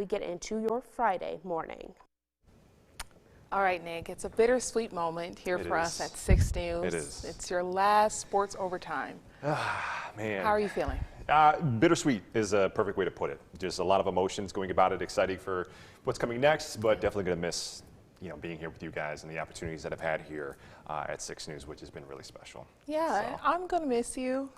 we get into your Friday morning. All right, Nick, it's a bittersweet moment here for us at 6 News. It is. It's your last sports overtime. Man. How are you feeling? Bittersweet is a perfect way to put it. Just a lot of emotions going about it, exciting for what's coming next, but definitely going to miss being here with you guys and the opportunities that I've had here at 6 News, which has been really special. Yeah, I'm going to miss you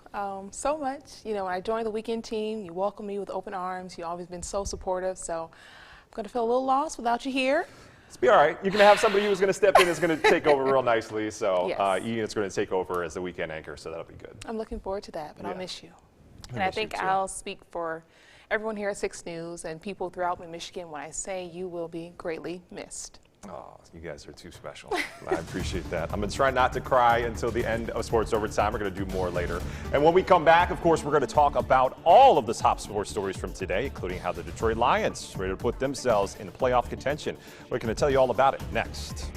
so much. When I joined the weekend team, you welcomed me with open arms. You've always been so supportive, so I'm going to feel a little lost without you here. It's be all right. You're going to have somebody who's going to step in that's going to take over real nicely. So yes. Ian is going to take over as the weekend anchor, so that'll be good. I'm looking forward to that, but I'll miss you. And I I think I'll speak for everyone here at 6 News and people throughout Michigan when I say you will be greatly missed. Oh, you guys are too special. I appreciate that. I'm going to try not to cry until the end of Sports Overtime. We're going to do more later. And when we come back, of course, we're going to talk about all of the top sports stories from today, including how the Detroit Lions are ready to put themselves in playoff contention. We're going to tell you all about it next.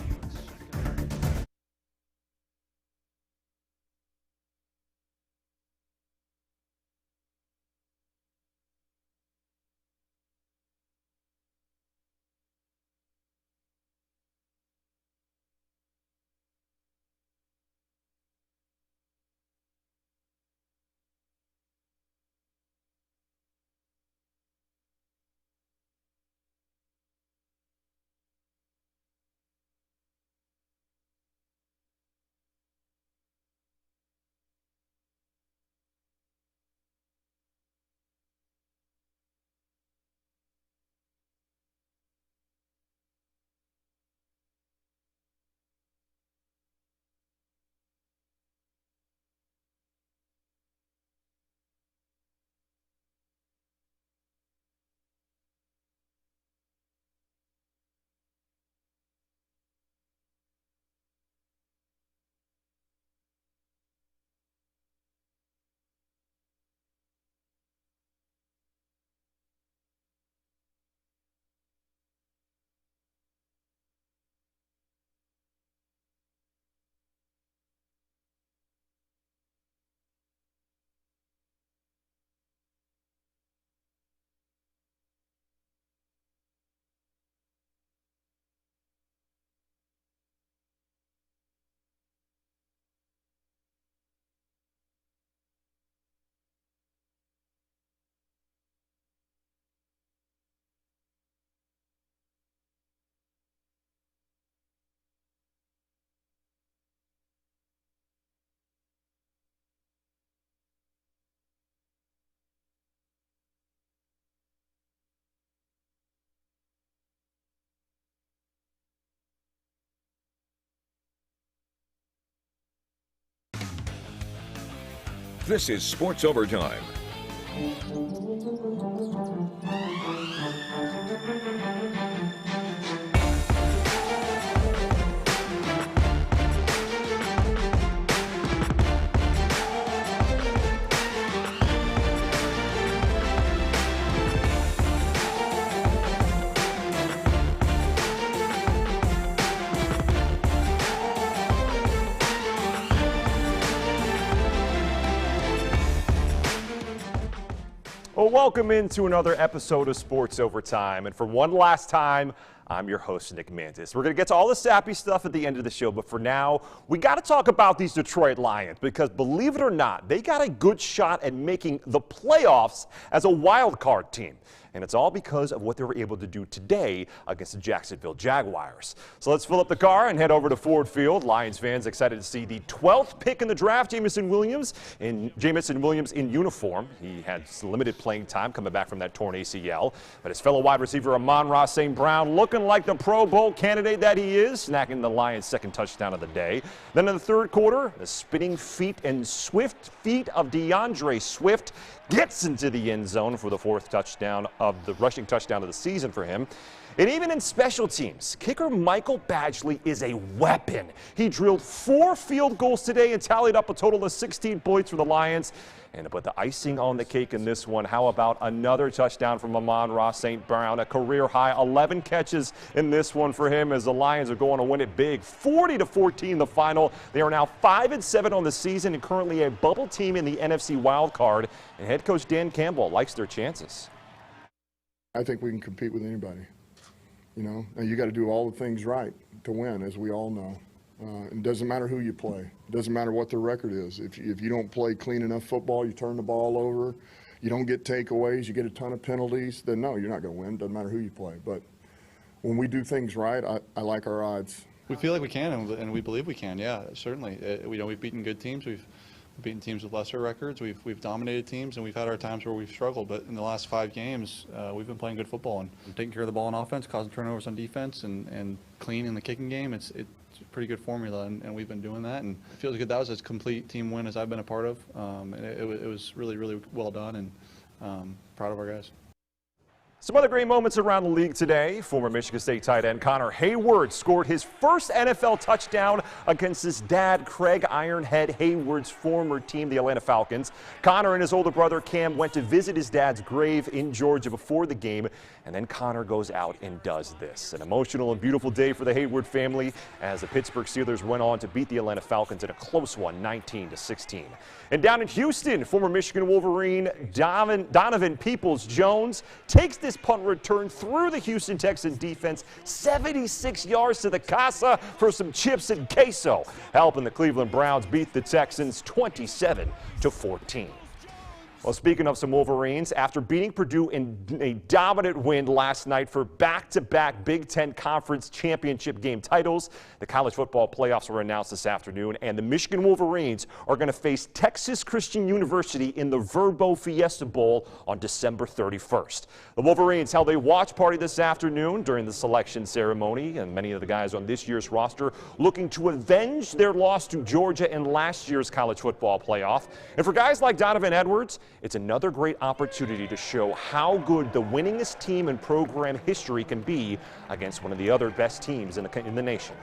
This is Sports Overtime. Well, welcome into another episode of Sports Overtime. And for one last time, I'm your host, Nick Mantis. We're going to get to all the sappy stuff at the end of the show, but for now, we got to talk about these Detroit Lions because, believe it or not, they got a good shot at making the playoffs as a wild card team. And it's all because of what they were able to do today against the Jacksonville Jaguars. So let's fill up the car and head over to Ford Field. Lions fans excited to see the 12th pick in the draft, Jamison Williams in uniform. He had limited playing time coming back from that torn ACL. But his fellow wide receiver Amon-Ra St. Brown looking like the Pro Bowl candidate that he is, snacking the Lions' second touchdown of the day. Then in the third quarter, the spinning feet and swift feet of DeAndre Swift gets into the end zone for the fourth touchdown of the rushing touchdown of the season for him. And even in special teams, kicker Michael Badgley is a weapon. He drilled 4 field goals today and tallied up a total of 16 points for the Lions. And to put the icing on the cake in this one, how about another touchdown from Amon-Ra St. Brown, a career-high 11 catches in this one for him as the Lions are going to win it big, 40-14 the final. They are now 5-7 on the season and currently a bubble team in the NFC wild card. And head coach Dan Campbell likes their chances. I think we can compete with anybody. You know, and you got to do all the things right to win, as we all know. It doesn't matter who you play. It doesn't matter what the record is. If you don't play clean enough football, you turn the ball over, you don't get takeaways, you get a ton of penalties, then no, you're not going to win. Doesn't matter who you play. But when we do things right, I like our odds. We feel like we can, and we believe we can. Yeah, certainly. We've beaten good teams. We've beaten teams with lesser records. We've dominated teams, and we've had our times where we've struggled. But in the last 5 games, we've been playing good football and taking care of the ball on offense, causing turnovers on defense, and clean in the kicking game. It's a pretty good formula, and we've been doing that. And it feels good. That was as complete team win as I've been a part of. And it was really, really well done, and proud of our guys. Some other great moments around the league today. Former Michigan State tight end Connor Hayward scored his first NFL touchdown against his dad, Craig Ironhead Hayward's former team, the Atlanta Falcons. Connor and his older brother Cam went to visit his dad's grave in Georgia before the game, and then Connor goes out and does this. An emotional and beautiful day for the Hayward family as the Pittsburgh Steelers went on to beat the Atlanta Falcons in a close one, 19-16. And down in Houston, former Michigan Wolverine Donovan Peoples-Jones takes this punt return through the Houston Texans defense 76 yards to the casa for some chips and queso, helping the Cleveland Browns beat the Texans 27-14. Well, speaking of some Wolverines, after beating Purdue in a dominant win last night for back-to-back Big Ten Conference Championship game titles, the college football playoffs were announced this afternoon, and the Michigan Wolverines are going to face Texas Christian University in the Verbo Fiesta Bowl on December 31st. The Wolverines held a watch party this afternoon during the selection ceremony, and many of the guys on this year's roster looking to avenge their loss to Georgia in last year's college football playoff. And for guys like Donovan Edwards, it's another great opportunity to show how good the winningest team in program history can be against one of the other best teams in the nation.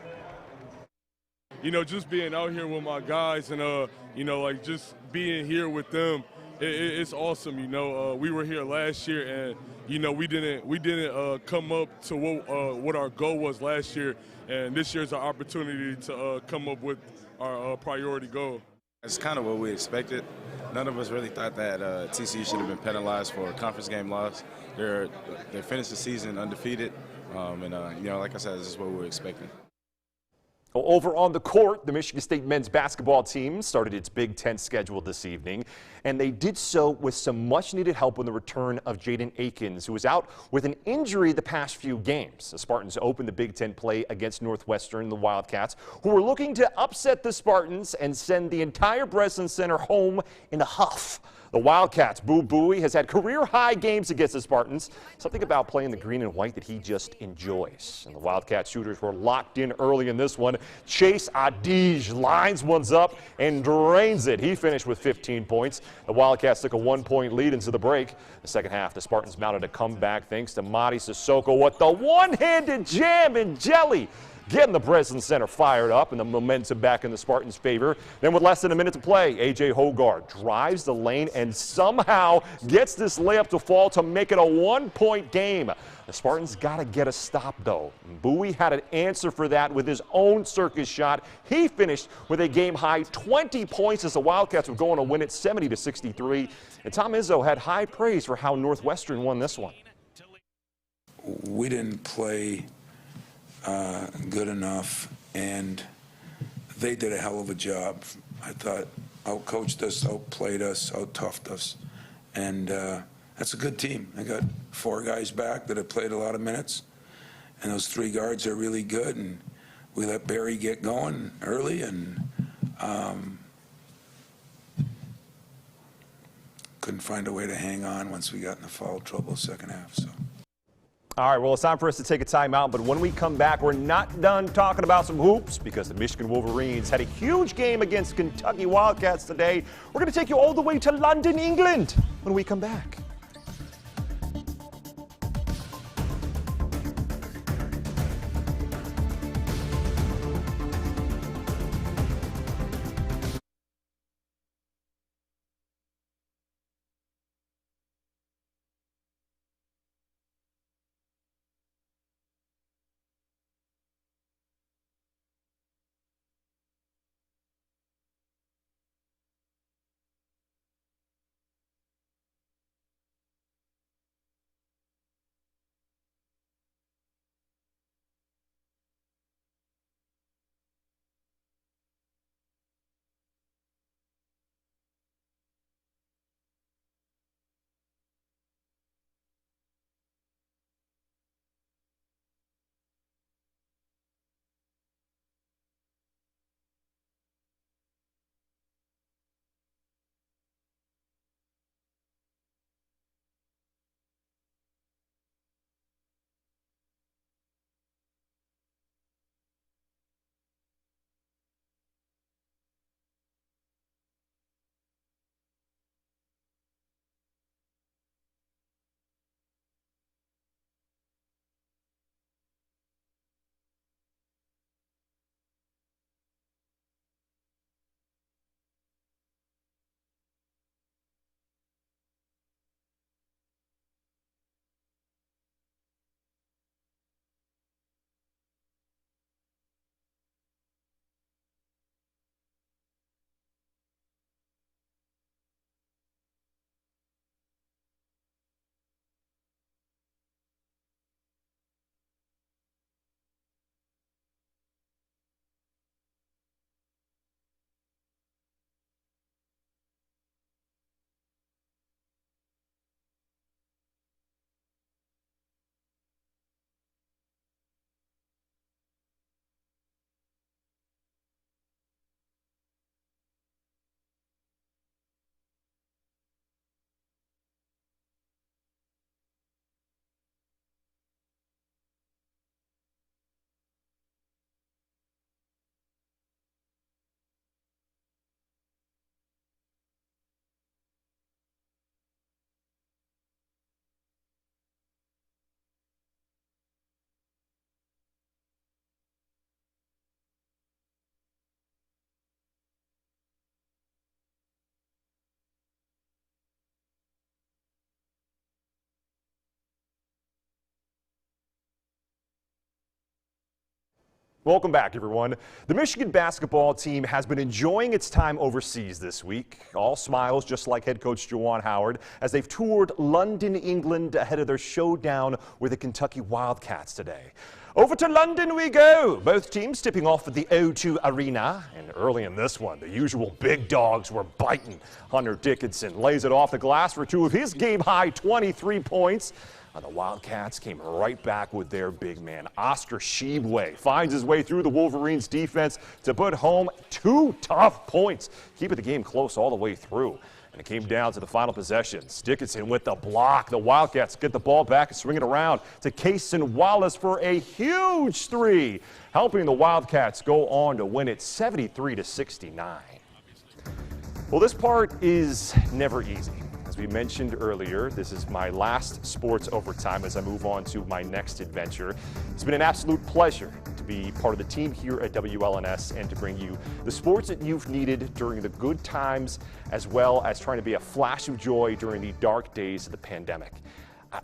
You know, just being out here with my guys and, you know, like just being here with them, it's awesome. You know, we were here last year and, you know, we didn't come up to what our goal was last year. And this year's our opportunity to come up with our priority goal. It's kind of what we expected. None of us really thought that TCU should have been penalized for a conference game loss. They finished the season undefeated, and you know, like I said, this is what we were expecting. Well, over on the court, the Michigan State men's basketball team started its Big Ten schedule this evening, and they did so with some much-needed help in the return of Jaden Akins, who was out with an injury the past few games. The Spartans opened the Big Ten play against Northwestern, the Wildcats, who were looking to upset the Spartans and send the entire Breslin Center home in a huff. The Wildcats' Boo Buie has had career-high games against the Spartans, something about playing the green and white that he just enjoys. And the Wildcat shooters were locked in early in this one. Chase Adige lines ones up and drains it. He finished with 15 points. The Wildcats took a 1-point lead into the break. The second half, the Spartans mounted a comeback thanks to Madi Sissoko with the one-handed jam and jelly, getting the Breslin Center fired up and the momentum back in the Spartans' favor. Then with less than a minute to play, A.J. Hogarth drives the lane and somehow gets this layup to fall to make it a 1-point game. The Spartans got to get a stop, though. Buie had an answer for that with his own circus shot. He finished with a game-high 20 points as the Wildcats were going to win it 70-63. And Tom Izzo had high praise for how Northwestern won this one. We didn't play good enough, and they did a hell of a job. I thought out-coached us, out-played us, out-toughed us, and that's a good team. I got 4 guys back that have played a lot of minutes, and those 3 guards are really good, and we let Barry get going early, and couldn't find a way to hang on once we got in the foul trouble second half. So. All right, well, it's time for us to take a timeout, but when we come back, we're not done talking about some hoops because the Michigan Wolverines had a huge game against Kentucky Wildcats today. We're going to take you all the way to London, England when we come back. Welcome back, everyone. The Michigan basketball team has been enjoying its time overseas this week. All smiles, just like head coach Juwan Howard, as they've toured London, England, ahead of their showdown with the Kentucky Wildcats today. Over to London we go. Both teams tipping off at the O2 Arena. And early in this one, the usual big dogs were biting. Hunter Dickinson lays it off the glass for two of his game-high 23 points. The Wildcats came right back with their big man. Oscar Tshiebwe finds his way through the Wolverines' defense to put home 2 tough points, keeping the game close all the way through. And it came down to the final possessions. Dickinson with the block. The Wildcats get the ball back and swing it around to Cason Wallace for a huge three, helping the Wildcats go on to win it 73-69. Well, this part is never easy. As we mentioned earlier, this is my last sports overtime as I move on to my next adventure. It's been an absolute pleasure to be part of the team here at WLNS and to bring you the sports that you've needed during the good times, as well as trying to be a flash of joy during the dark days of the pandemic.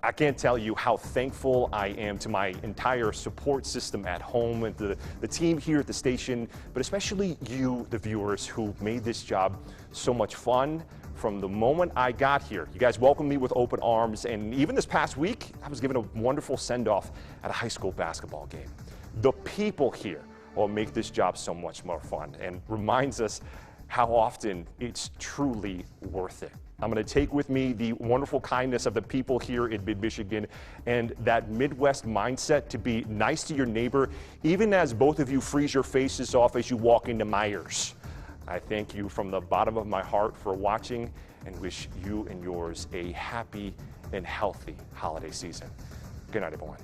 I can't tell you how thankful I am to my entire support system at home and the team here at the station, but especially you, the viewers, who made this job so much fun. From the moment I got here, you guys welcomed me with open arms, and even this past week, I was given a wonderful send-off at a high school basketball game. The people here will make this job so much more fun and reminds us how often it's truly worth it. I'm going to take with me the wonderful kindness of the people here in Mid-Michigan and that Midwest mindset to be nice to your neighbor, even as both of you freeze your faces off as you walk into Myers. I thank you from the bottom of my heart for watching and wish you and yours a happy and healthy holiday season. Good night, everyone.